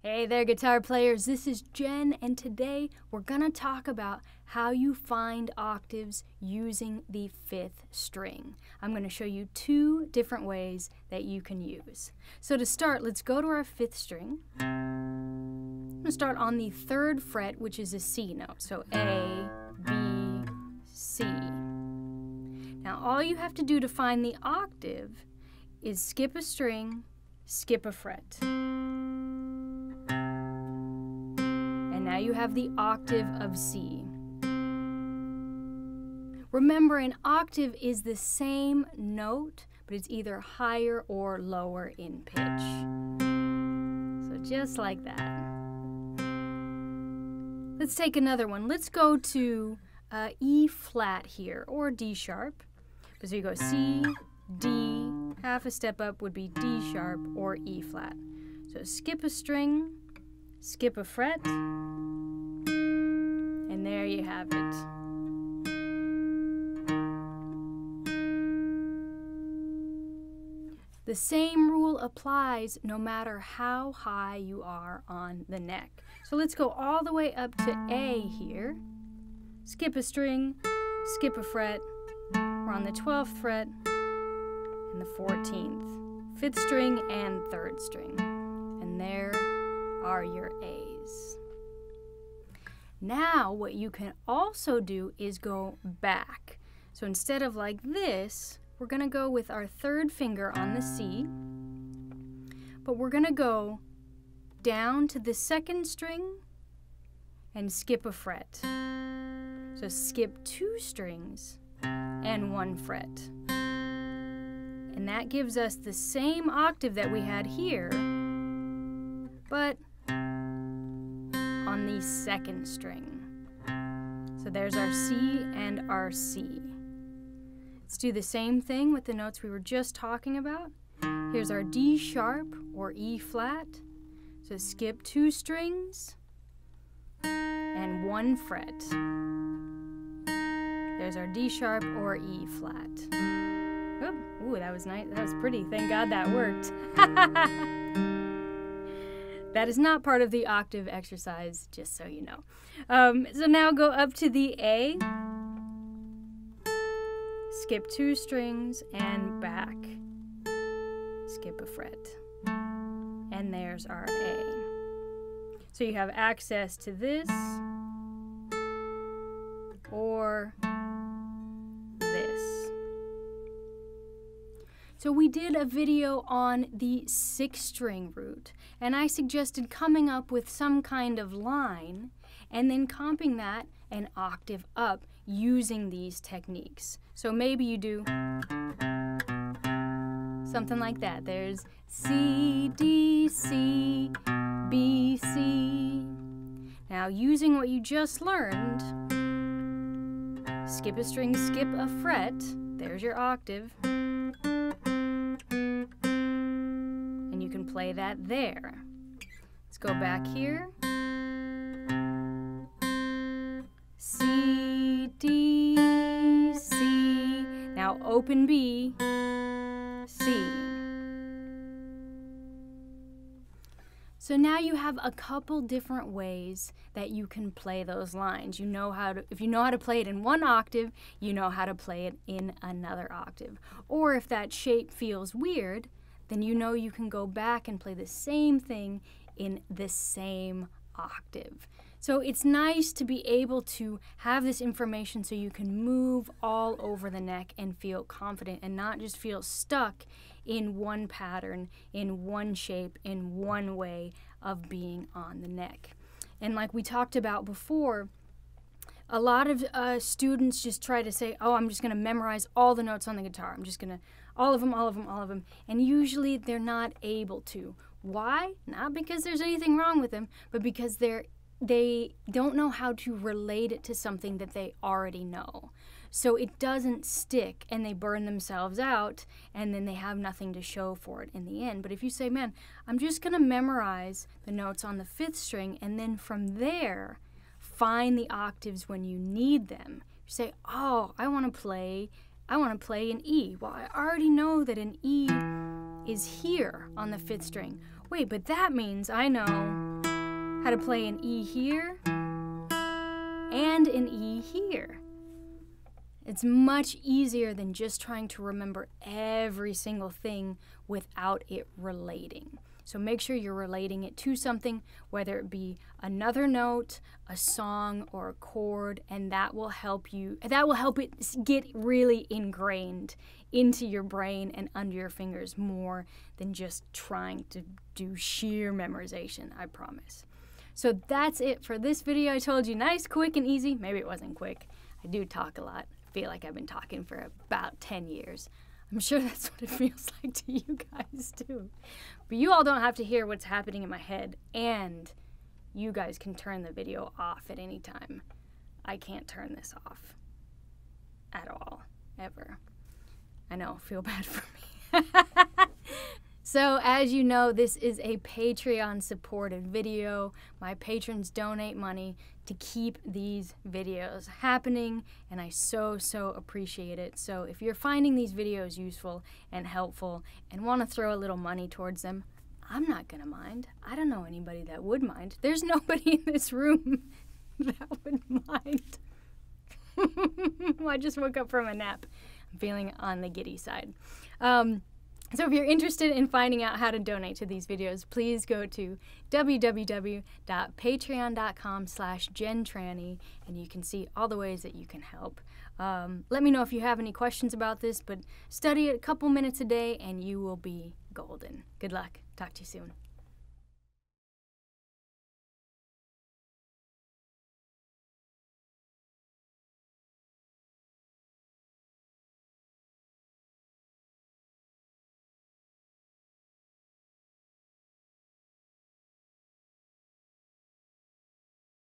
Hey there, guitar players. This is Jen, and today we're gonna talk about how you find octaves using the fifth string. I'm gonna show you two different ways that you can use. So to start, let's go to our fifth string. I'm gonna start on the third fret, which is a C note. So A, B, C. Now all you have to do to find the octave is skip a string, skip a fret. Now you have the octave of C. Remember, an octave is the same note, but it's either higher or lower in pitch. So just like that. Let's take another one. Let's go to E flat here, or D sharp. So you go C, D, half a step up would be D sharp or E flat. So skip a string, skip a fret, and there you have it. The same rule applies no matter how high you are on the neck. So let's go all the way up to A here. Skip a string, skip a fret. We're on the 12th fret and the 14th. 5th string and 3rd string. And there are your A's. Now what you can also do is go back. So instead of like this, we're going to go with our third finger on the C, but we're going to go down to the 2nd string and skip a fret. So skip 2 strings and 1 fret. And that gives us the same octave that we had here, but on the 2nd string. So there's our C and our C. Let's do the same thing with the notes we were just talking about. Here's our D sharp or E flat. So skip 2 strings and 1 fret. There's our D sharp or E flat. Ooh, that was nice. That was pretty. Thank God that worked. That is not part of the octave exercise, just so you know. So now go up to the A, skip 2 strings and back, skip a fret, and there's our A. So you have access to this or this. So we did a video on the 6th string root, and I suggested coming up with some kind of line and then comping that an octave up using these techniques. So maybe you do something like that. There's C, D, C, B, C. Now using what you just learned, skip a string, skip a fret, there's your octave. And you can play that there. Let's go back here. C, D, C. Now open B, C. So now you have a couple different ways that you can play those lines. You know how to, if you know how to play it in one octave, you know how to play it in another octave. Or if that shape feels weird, then you know you can go back and play the same thing in the same octave. So it's nice to be able to have this information so you can move all over the neck and feel confident and not just feel stuck in one pattern, in one shape, in one way of being on the neck. And like we talked about before, a lot of students just try to say, oh, I'm just going to memorize all the notes on the guitar. I'm just going to, all of them, all of them, all of them. And usually they're not able to. Why? Not because there's anything wrong with them, but because they don't know how to relate it to something that they already know. So it doesn't stick and they burn themselves out and then they have nothing to show for it in the end. But if you say, man, I'm just going to memorize the notes on the 5th string and then from there find the octaves when you need them. You say, oh, I want to play an E. Well, I already know that an E is here on the 5th string. Wait, but that means I know how to play an E here and an E here. It's much easier than just trying to remember every single thing without it relating. So make sure you're relating it to something, whether it be another note, a song, or a chord, and that will help it get really ingrained into your brain and under your fingers more than just trying to do sheer memorization, I promise. So that's it for this video. I told you, nice, quick, and easy. Maybe it wasn't quick. I do talk a lot. I feel like I've been talking for about 10 years. I'm sure that's what it feels like to you guys too. But you all don't have to hear what's happening in my head, and you guys can turn the video off at any time. I can't turn this off at all, ever. I know, feel bad for me. So as you know, this is a Patreon supported video. My patrons donate money to keep these videos happening, and I so appreciate it. So if you're finding these videos useful and helpful and want to throw a little money towards them, I'm not gonna mind. I don't know anybody that would mind. There's nobody in this room that would mind. I just woke up from a nap. I'm feeling on the giddy side. So if you're interested in finding out how to donate to these videos, please go to www.patreon.com/JenTrani, and you can see all the ways that you can help. Let me know if you have any questions about this, but study it a couple minutes a day and you will be golden. Good luck. Talk to you soon.